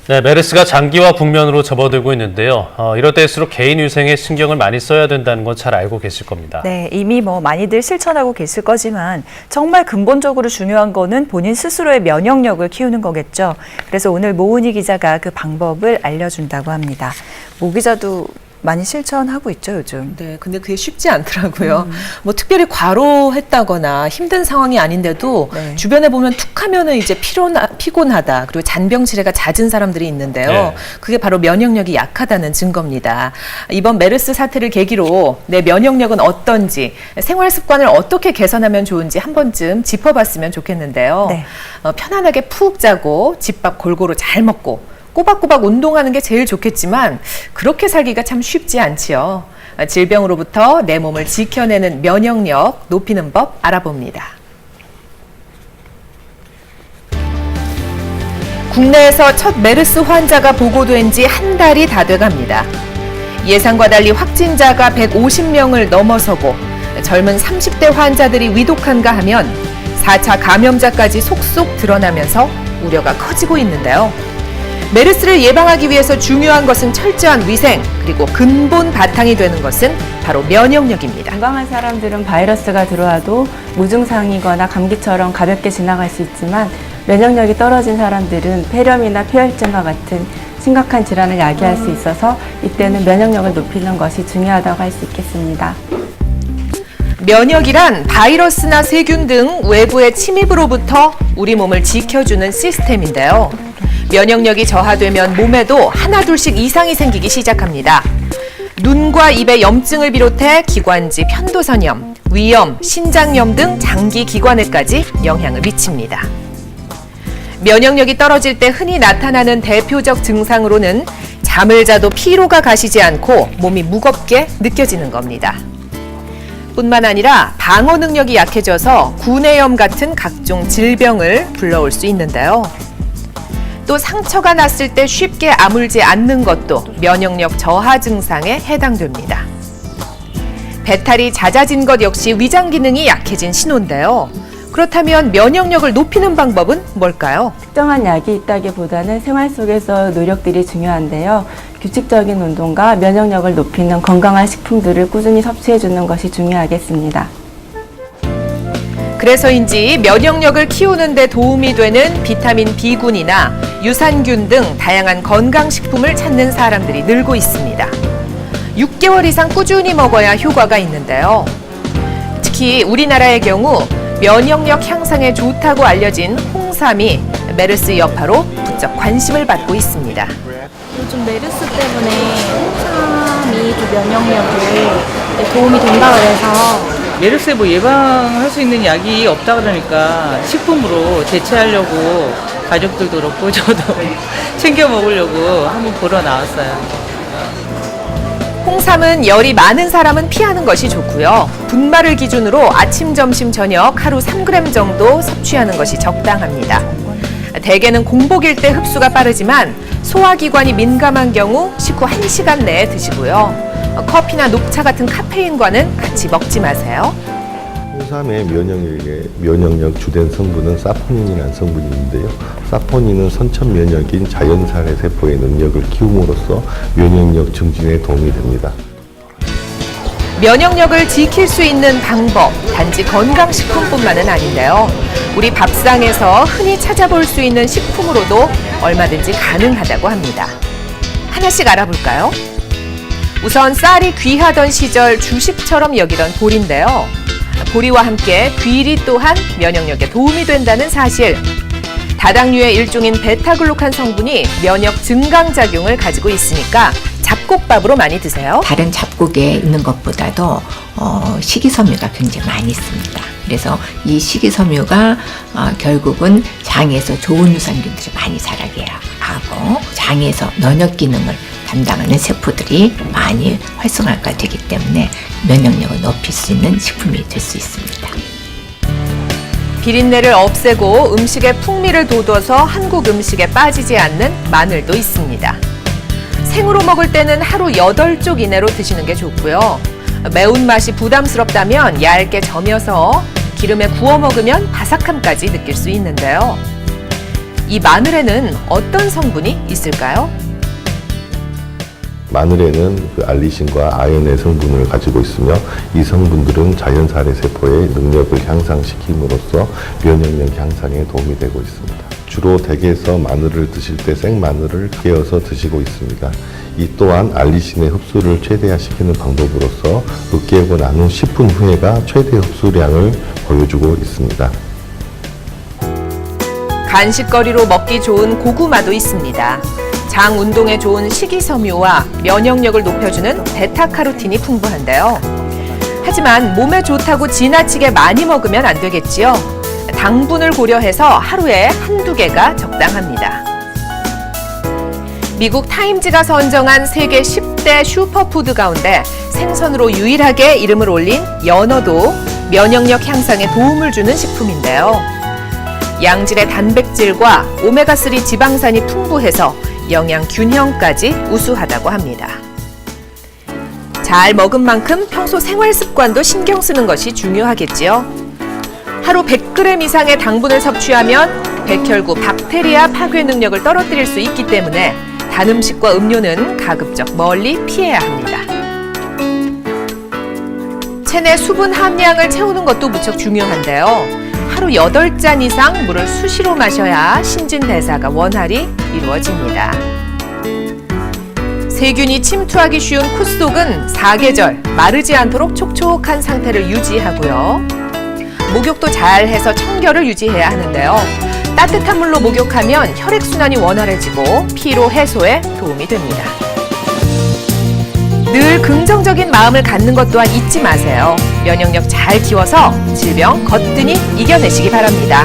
네, 메르스가 장기화 국면으로 접어들고 있는데요. 이럴 때일수록 개인 위생에 신경을 많이 써야 된다는 건 잘 알고 계실 겁니다. 네, 이미 많이들 실천하고 계실 거지만 정말 근본적으로 중요한 거는 본인 스스로의 면역력을 키우는 거겠죠. 그래서 오늘 모은희 기자가 그 방법을 알려준다고 합니다. 모 기자도 많이 실천하고 있죠, 요즘. 네, 근데 그게 쉽지 않더라고요. 뭐 특별히 과로했다거나 힘든 상황이 아닌데도 네. 주변에 보면 툭 하면은 이제 피곤하다. 그리고 잔병치레가 잦은 사람들이 있는데요. 네. 그게 바로 면역력이 약하다는 증거입니다. 이번 메르스 사태를 계기로 내 면역력은 어떤지, 생활 습관을 어떻게 개선하면 좋은지 한 번쯤 짚어봤으면 좋겠는데요. 네. 편안하게 푹 자고 집밥 골고루 잘 먹고 꼬박꼬박 운동하는 게 제일 좋겠지만 그렇게 살기가 참 쉽지 않지요. 질병으로부터 내 몸을 지켜내는 면역력 높이는 법 알아봅니다. 국내에서 첫 메르스 환자가 보고된 지 한 달이 다 돼갑니다. 예상과 달리 확진자가 150명을 넘어서고 젊은 30대 환자들이 위독한가 하면 4차 감염자까지 속속 드러나면서 우려가 커지고 있는데요. 메르스를 예방하기 위해서 중요한 것은 철저한 위생, 그리고 근본 바탕이 되는 것은 바로 면역력입니다. 건강한 사람들은 바이러스가 들어와도 무증상이거나 감기처럼 가볍게 지나갈 수 있지만 면역력이 떨어진 사람들은 폐렴이나 폐혈증과 같은 심각한 질환을 야기할 수 있어서 이때는 면역력을 높이는 것이 중요하다고 할 수 있겠습니다. 면역이란 바이러스나 세균 등 외부의 침입으로부터 우리 몸을 지켜주는 시스템인데요. 면역력이 저하되면 몸에도 하나둘씩 이상이 생기기 시작합니다. 눈과 입의 염증을 비롯해 기관지 편도선염, 위염, 신장염 등 장기 기관에까지 영향을 미칩니다. 면역력이 떨어질 때 흔히 나타나는 대표적 증상으로는 잠을 자도 피로가 가시지 않고 몸이 무겁게 느껴지는 겁니다. 뿐만 아니라 방어 능력이 약해져서 구내염 같은 각종 질병을 불러올 수 있는데요. 또 상처가 났을 때 쉽게 아물지 않는 것도 면역력 저하 증상에 해당됩니다. 배탈이 잦아진 것 역시 위장 기능이 약해진 신호인데요. 그렇다면 면역력을 높이는 방법은 뭘까요? 특정한 약이 있다기보다는 생활 속에서 노력들이 중요한데요. 규칙적인 운동과 면역력을 높이는 건강한 식품들을 꾸준히 섭취해 주는 것이 중요하겠습니다. 그래서인지 면역력을 키우는 데 도움이 되는 비타민 B군이나 유산균 등 다양한 건강식품을 찾는 사람들이 늘고 있습니다. 6개월 이상 꾸준히 먹어야 효과가 있는데요. 특히 우리나라의 경우 면역력 향상에 좋다고 알려진 홍삼이 메르스 여파로 부쩍 관심을 받고 있습니다. 요즘 메르스 때문에 홍삼이 좀 면역력에 도움이 된다고 해서 메르스 예방할 수 있는 약이 없다 그러니까 식품으로 대체하려고 가족들도 그렇고 저도 챙겨 먹으려고 한번 보러 나왔어요. 홍삼은 열이 많은 사람은 피하는 것이 좋고요. 분말을 기준으로 아침, 점심, 저녁 하루 3g 정도 섭취하는 것이 적당합니다. 대개는 공복일 때 흡수가 빠르지만 소화기관이 민감한 경우 식후 1시간 내에 드시고요. 커피나 녹차 같은 카페인과는 같이 먹지 마세요. 홍삼의 면역력 주된 성분은 사포닌이라는 성분이 있는데요. 사포닌은 선천 면역인 자연살의 세포의 능력을 키움으로써 면역력 증진에 도움이 됩니다. 면역력을 지킬 수 있는 방법, 단지 건강식품뿐만은 아닌데요. 우리 밥상에서 흔히 찾아볼 수 있는 식품으로도 얼마든지 가능하다고 합니다. 하나씩 알아볼까요? 우선 쌀이 귀하던 시절 주식처럼 여기던 보리인데요. 보리와 함께 귀리 또한 면역력에 도움이 된다는 사실. 다당류의 일종인 베타글루칸 성분이 면역 증강작용을 가지고 있으니까 잡곡밥으로 많이 드세요. 다른 잡곡에 있는 것보다도 식이섬유가 굉장히 많이 있습니다. 그래서 이 식이섬유가 결국은 장에서 좋은 유산균들을 많이 자라게 하고 장에서 면역 기능을 담당하는 세포들이 많이 활성화가 되기 때문에 면역력을 높일 수 있는 식품이 될 수 있습니다. 비린내를 없애고 음식의 풍미를 돋워서 한국 음식에 빠지지 않는 마늘도 있습니다. 생으로 먹을 때는 하루 8쪽 이내로 드시는 게 좋고요. 매운맛이 부담스럽다면 얇게 점여서 기름에 구워 먹으면 바삭함까지 느낄 수 있는데요. 이 마늘에는 어떤 성분이 있을까요? 마늘에는 그 알리신과 아연의 성분을 가지고 있으며 이 성분들은 자연살해 세포의 능력을 향상시킴으로써 면역력 향상에 도움이 되고 있습니다. 주로 댁에서 마늘을 드실 때 생마늘을 깨어서 드시고 있습니다. 이 또한 알리신의 흡수를 최대화시키는 방법으로서 으깨고 난 후 10분 후에가 최대 흡수량을 보여주고 있습니다. 간식거리로 먹기 좋은 고구마도 있습니다. 장 운동에 좋은 식이섬유와 면역력을 높여주는 베타카로틴이 풍부한데요. 하지만 몸에 좋다고 지나치게 많이 먹으면 안 되겠지요. 당분을 고려해서 하루에 한두 개가 적당합니다. 미국 타임즈가 선정한 세계 10대 슈퍼푸드 가운데 생선으로 유일하게 이름을 올린 연어도 면역력 향상에 도움을 주는 식품인데요. 양질의 단백질과 오메가3 지방산이 풍부해서 영양 균형까지 우수하다고 합니다. 잘 먹은 만큼 평소 생활 습관도 신경 쓰는 것이 중요하겠지요. 하루 100g 이상의 당분을 섭취하면 백혈구 박테리아 파괴 능력을 떨어뜨릴 수 있기 때문에 단 음식과 음료는 가급적 멀리 피해야 합니다. 체내 수분 함량을 채우는 것도 무척 중요한데요. 하루 8잔 이상 물을 수시로 마셔야 신진대사가 원활히 이루어집니다. 세균이 침투하기 쉬운 콧속은 사계절 마르지 않도록 촉촉한 상태를 유지하고요. 목욕도 잘 해서 청결을 유지해야 하는데요. 따뜻한 물로 목욕하면 혈액순환이 원활해지고 피로 해소에 도움이 됩니다. 늘 긍정적인 마음을 갖는 것 또한 잊지 마세요. 면역력 잘 키워서 질병 거뜬히 이겨내시기 바랍니다.